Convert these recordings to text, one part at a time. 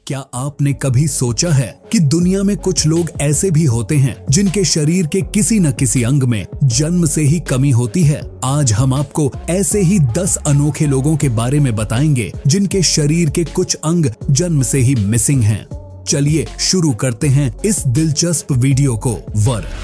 क्या आपने कभी सोचा है कि दुनिया में कुछ लोग ऐसे भी होते हैं जिनके शरीर के किसी न किसी अंग में जन्म से ही कमी होती है। आज हम आपको ऐसे ही 10 अनोखे लोगों के बारे में बताएंगे जिनके शरीर के कुछ अंग जन्म से ही मिसिंग हैं। चलिए शुरू करते हैं इस दिलचस्प वीडियो को।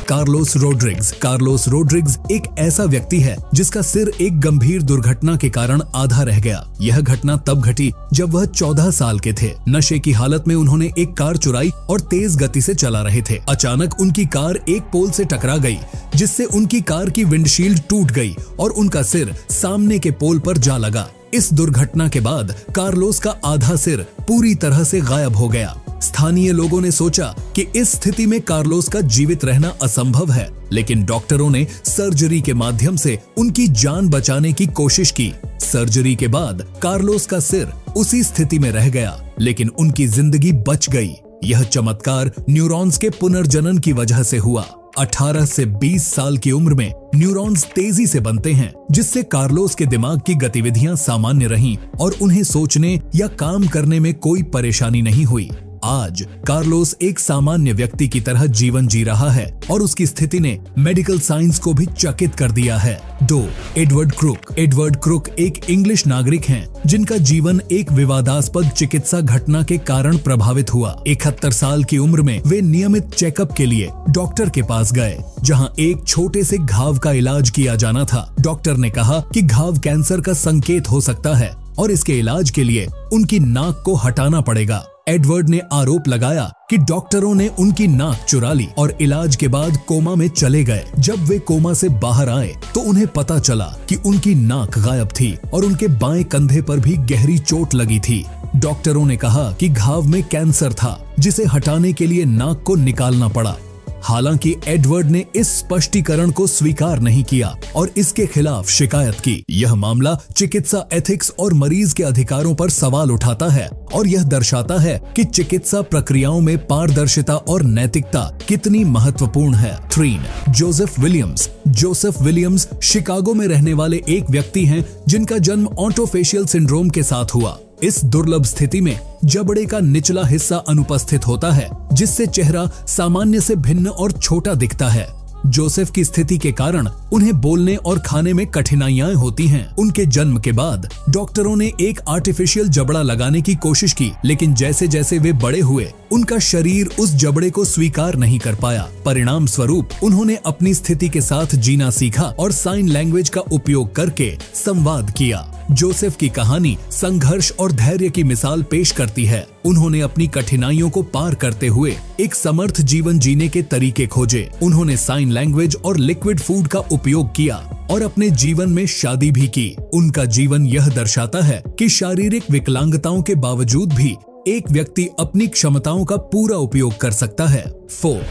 Carlos Rodrigues. कार्लोस रोड्रिग्स एक ऐसा व्यक्ति है जिसका सिर एक गंभीर दुर्घटना के कारण आधा रह गया। यह घटना तब घटी जब वह 14 साल के थे। नशे की हालत में उन्होंने एक कार चुराई और तेज गति से चला रहे थे। अचानक उनकी कार एक पोल से टकरा गई, जिससे उनकी कार की विंडशील्ड टूट गई और उनका सिर सामने के पोल पर जा लगा। इस दुर्घटना के बाद कार्लोस का आधा सिर पूरी तरह से गायब हो गया। स्थानीय लोगों ने सोचा कि इस स्थिति में कार्लोस का जीवित रहना असंभव है, लेकिन डॉक्टरों ने सर्जरी के माध्यम से उनकी जान बचाने की कोशिश की। सर्जरी के बाद कार्लोस का सिर उसी स्थिति में रह गया, लेकिन उनकी जिंदगी बच गई। यह चमत्कार न्यूरॉन्स के पुनर्जनन की वजह से हुआ। 18 से 20 साल की उम्र में न्यूरॉन्स तेजी से बनते हैं, जिससे कार्लोस के दिमाग की गतिविधियां सामान्य रहीं और उन्हें सोचने या काम करने में कोई परेशानी नहीं हुई। आज कार्लोस एक सामान्य व्यक्ति की तरह जीवन जी रहा है और उसकी स्थिति ने मेडिकल साइंस को भी चकित कर दिया है। 2. Edward Crook. एडवर्ड क्रुक एक इंग्लिश नागरिक हैं जिनका जीवन एक विवादास्पद चिकित्सा घटना के कारण प्रभावित हुआ। 71 साल की उम्र में वे नियमित चेकअप के लिए डॉक्टर के पास गए, जहां एक छोटे से घाव का इलाज किया जाना था। डॉक्टर ने कहा कि घाव कैंसर का संकेत हो सकता है और इसके इलाज के लिए उनकी नाक को हटाना पड़ेगा। एडवर्ड ने आरोप लगाया कि डॉक्टरों ने उनकी नाक चुरा ली और इलाज के बाद कोमा में चले गए। जब वे कोमा से बाहर आए तो उन्हें पता चला कि उनकी नाक गायब थी और उनके बाएं कंधे पर भी गहरी चोट लगी थी। डॉक्टरों ने कहा कि घाव में कैंसर था, जिसे हटाने के लिए नाक को निकालना पड़ा। हालांकि एडवर्ड ने इस स्पष्टीकरण को स्वीकार नहीं किया और इसके खिलाफ शिकायत की। यह मामला चिकित्सा एथिक्स और मरीज के अधिकारों पर सवाल उठाता है और यह दर्शाता है कि चिकित्सा प्रक्रियाओं में पारदर्शिता और नैतिकता कितनी महत्वपूर्ण है। 3. Joseph Williams. Joseph Williams Chicago में रहने वाले एक व्यक्ति हैं जिनका जन्म ऑटोफेशियल सिंड्रोम के साथ हुआ। इस दुर्लभ स्थिति में जबड़े का निचला हिस्सा अनुपस्थित होता है, जिससे चेहरा सामान्य से भिन्न और छोटा दिखता है। जोसेफ की स्थिति के कारण उन्हें बोलने और खाने में कठिनाइयां होती हैं। उनके जन्म के बाद डॉक्टरों ने एक आर्टिफिशियल जबड़ा लगाने की कोशिश की, लेकिन जैसे जैसे वे बड़े हुए उनका शरीर उस जबड़े को स्वीकार नहीं कर पाया। परिणाम स्वरूप उन्होंने अपनी स्थिति के साथ जीना सीखा और साइन लैंग्वेज का उपयोग करके संवाद किया। जोसेफ की कहानी संघर्ष और धैर्य की मिसाल पेश करती है। उन्होंने अपनी कठिनाइयों को पार करते हुए एक समर्थ जीवन जीने के तरीके खोजे। उन्होंने साइन लैंग्वेज और लिक्विड फूड का उपयोग किया और अपने जीवन में शादी भी की। उनका जीवन यह दर्शाता है कि शारीरिक विकलांगताओं के बावजूद भी एक व्यक्ति अपनी क्षमताओं का पूरा उपयोग कर सकता है। 4.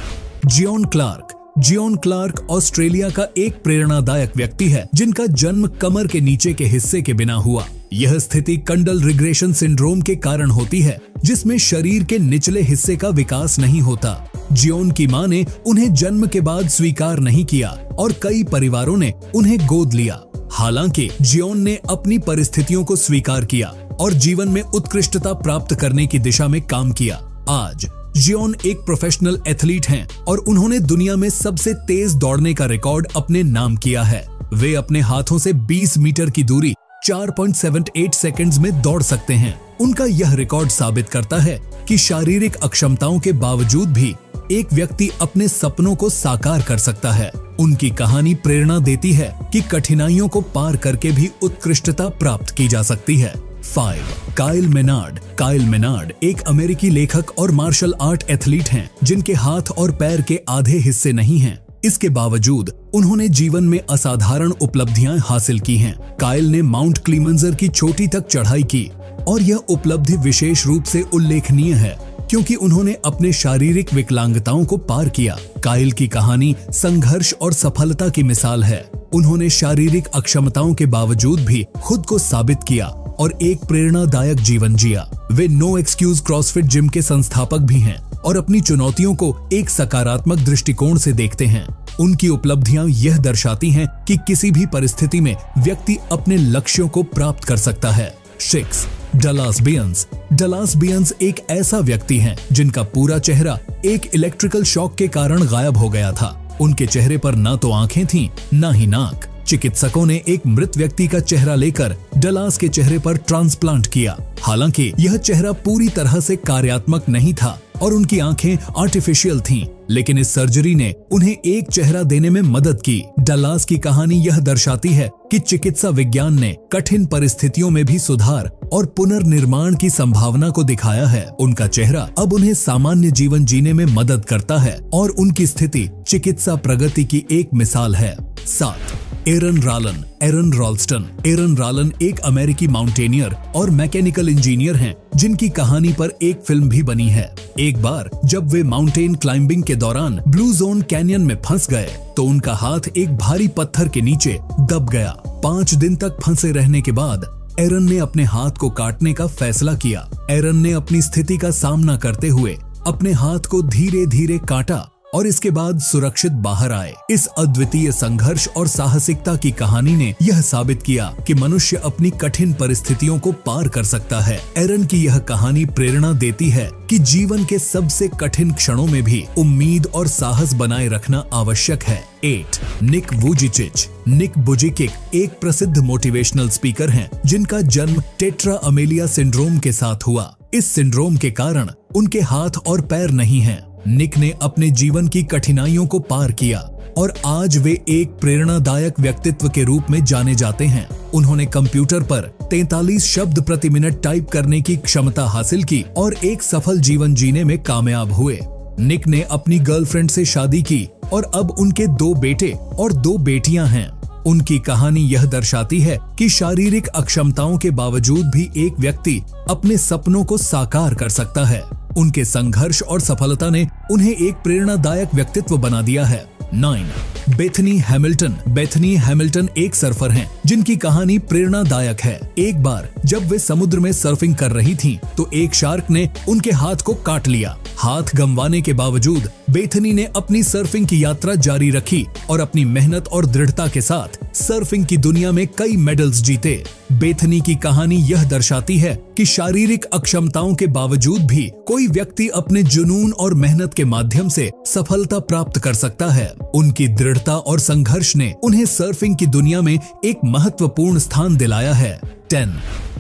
Zion Clark. Zion Clark Australia का एक प्रेरणादायक व्यक्ति है जिनका जन्म कमर के नीचे के हिस्से के बिना हुआ। यह स्थिति कंडल रिग्रेशन सिंड्रोम के कारण होती है, जिसमें शरीर के निचले हिस्से का विकास नहीं होता। जियोन की मां ने उन्हें जन्म के बाद स्वीकार नहीं किया और कई परिवारों ने उन्हें गोद लिया। हालांकि जियोन ने अपनी परिस्थितियों को स्वीकार किया और जीवन में उत्कृष्टता प्राप्त करने की दिशा में काम किया। आज जियोन एक प्रोफेशनल एथलीट हैं और उन्होंने दुनिया में सबसे तेज दौड़ने का रिकॉर्ड अपने नाम किया है। वे अपने हाथों से 20 मीटर की दूरी 4.78 सेकंड्स में दौड़ सकते हैं। उनका यह रिकॉर्ड साबित करता है कि शारीरिक अक्षमताओं के बावजूद भी एक व्यक्ति अपने सपनों को साकार कर सकता है। उनकी कहानी प्रेरणा देती है कि कठिनाइयों को पार करके भी उत्कृष्टता प्राप्त की जा सकती है। 5. Kyle Maynard. काइल मेनार्ड एक अमेरिकी लेखक और मार्शल आर्ट एथलीट हैं जिनके हाथ और पैर के आधे हिस्से नहीं हैं। इसके बावजूद उन्होंने जीवन में असाधारण उपलब्धियां हासिल की हैं। काइल ने माउंट क्लीमेंजर की चोटी तक चढ़ाई की और यह उपलब्धि विशेष रूप से उल्लेखनीय है क्योंकि उन्होंने अपने शारीरिक विकलांगताओं को पार किया। काइल की कहानी संघर्ष और सफलता की मिसाल है। उन्होंने शारीरिक अक्षमताओं के बावजूद भी खुद को साबित किया और एक प्रेरणादायक जीवन जिया। वे नो एक्सक्यूज क्रॉसफिट जिम के संस्थापक भी हैं और अपनी चुनौतियों को एक सकारात्मक दृष्टिकोण से देखते हैं। उनकी उपलब्धियां यह दर्शाती हैं कि किसी भी परिस्थिति में व्यक्ति अपने लक्ष्यों को प्राप्त कर सकता है। 6. डलास बियंस। डलास बियंस एक ऐसा व्यक्ति है जिनका पूरा चेहरा एक इलेक्ट्रिकल शॉक के कारण गायब हो गया था। उनके चेहरे पर ना तो आंखें थीं, ना ही नाक। चिकित्सकों ने एक मृत व्यक्ति का चेहरा लेकर डलास के चेहरे पर ट्रांसप्लांट किया। हालांकि यह चेहरा पूरी तरह से कार्यात्मक नहीं था और उनकी आंखें आर्टिफिशियल थीं, लेकिन इस सर्जरी ने उन्हें एक चेहरा देने में मदद की। डलास की कहानी यह दर्शाती है कि चिकित्सा विज्ञान ने कठिन परिस्थितियों में भी सुधार और पुनर्निर्माण की संभावना को दिखाया है। उनका चेहरा अब उन्हें सामान्य जीवन जीने में मदद करता है और उनकी स्थिति चिकित्सा प्रगति की एक मिसाल है। 7. एरन रालन। एरन रॉल्स्टन। एरन रालन एक अमेरिकी माउंटेनियर और मैकेनिकल इंजीनियर हैं, जिनकी कहानी पर एक फिल्म भी बनी है। एक बार जब वे माउंटेन क्लाइंबिंग के दौरान ब्लू जोन कैनियन में फंस गए तो उनका हाथ एक भारी पत्थर के नीचे दब गया। 5 दिन तक फंसे रहने के बाद एरन ने अपने हाथ को काटने का फैसला किया। एरन ने अपनी स्थिति का सामना करते हुए अपने हाथ को धीरे धीरे काटा और इसके बाद सुरक्षित बाहर आए। इस अद्वितीय संघर्ष और साहसिकता की कहानी ने यह साबित किया कि मनुष्य अपनी कठिन परिस्थितियों को पार कर सकता है। एरन की यह कहानी प्रेरणा देती है कि जीवन के सबसे कठिन क्षणों में भी उम्मीद और साहस बनाए रखना आवश्यक है। 8. निक वुजिचिच। निक वुजिकिक एक प्रसिद्ध मोटिवेशनल स्पीकर हैं, जिनका जन्म टेट्रा अमेलिया सिंड्रोम के साथ हुआ। इस सिंड्रोम के कारण उनके हाथ और पैर नहीं हैं। निक ने अपने जीवन की कठिनाइयों को पार किया और आज वे एक प्रेरणादायक व्यक्तित्व के रूप में जाने जाते हैं। उन्होंने कंप्यूटर पर 43 शब्द प्रति मिनट टाइप करने की क्षमता हासिल की और एक सफल जीवन जीने में कामयाब हुए। निक ने अपनी गर्लफ्रेंड से शादी की और अब उनके 2 बेटे और 2 बेटियां हैं। उनकी कहानी यह दर्शाती है कि शारीरिक अक्षमताओं के बावजूद भी एक व्यक्ति अपने सपनों को साकार कर सकता है। उनके संघर्ष और सफलता ने उन्हें एक प्रेरणादायक व्यक्तित्व बना दिया है। 9. Bethany Hamilton. बेथनी हैमिल्टन एक सर्फर हैं, जिनकी कहानी प्रेरणादायक है। एक बार जब वे समुद्र में सर्फिंग कर रही थीं, तो एक शार्क ने उनके हाथ को काट लिया। हाथ गंवाने के बावजूद बेथनी ने अपनी सर्फिंग की यात्रा जारी रखी और अपनी मेहनत और दृढ़ता के साथ सर्फिंग की दुनिया में कई मेडल्स जीते। बेथनी की कहानी यह दर्शाती है कि शारीरिक अक्षमताओं के बावजूद भी कोई व्यक्ति अपने जुनून और मेहनत के माध्यम से सफलता प्राप्त कर सकता है। उनकी दृढ़ता और संघर्ष ने उन्हें सर्फिंग की दुनिया में एक महत्वपूर्ण स्थान दिलाया है। 10.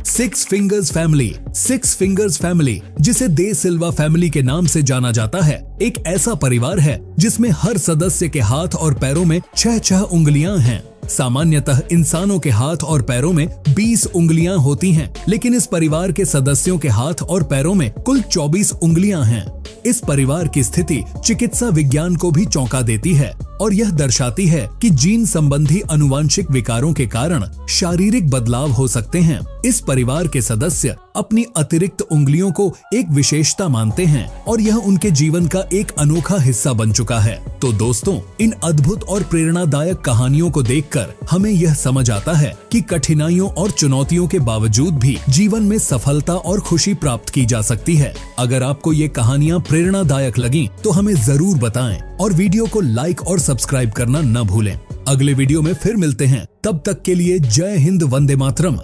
6 फिंगर्स फैमिली। 6 फिंगर्स फैमिली, जिसे दे सिल्वा फैमिली के नाम से जाना जाता है, एक ऐसा परिवार है जिसमें हर सदस्य के हाथ और पैरों में 6 उंगलियां हैं। सामान्यतः इंसानों के हाथ और पैरों में 20 उंगलियां होती हैं, लेकिन इस परिवार के सदस्यों के हाथ और पैरों में कुल 24 उंगलियां हैं। इस परिवार की स्थिति चिकित्सा विज्ञान को भी चौंका देती है और यह दर्शाती है कि जीन संबंधी अनुवांशिक विकारों के कारण शारीरिक बदलाव हो सकते हैं। इस परिवार के सदस्य अपनी अतिरिक्त उंगलियों को एक विशेषता मानते हैं और यह उनके जीवन का एक अनोखा हिस्सा बन चुका है। तो दोस्तों, इन अद्भुत और प्रेरणादायक कहानियों को देखकर हमें यह समझ आता है कि कठिनाइयों और चुनौतियों के बावजूद भी जीवन में सफलता और खुशी प्राप्त की जा सकती है। अगर आपको ये कहानियां प्रेरणादायक लगी तो हमें जरूर बताएं और वीडियो को लाइक और सब्सक्राइब करना न भूलें। अगले वीडियो में फिर मिलते हैं, तब तक के लिए जय हिंद, वंदे मातरम।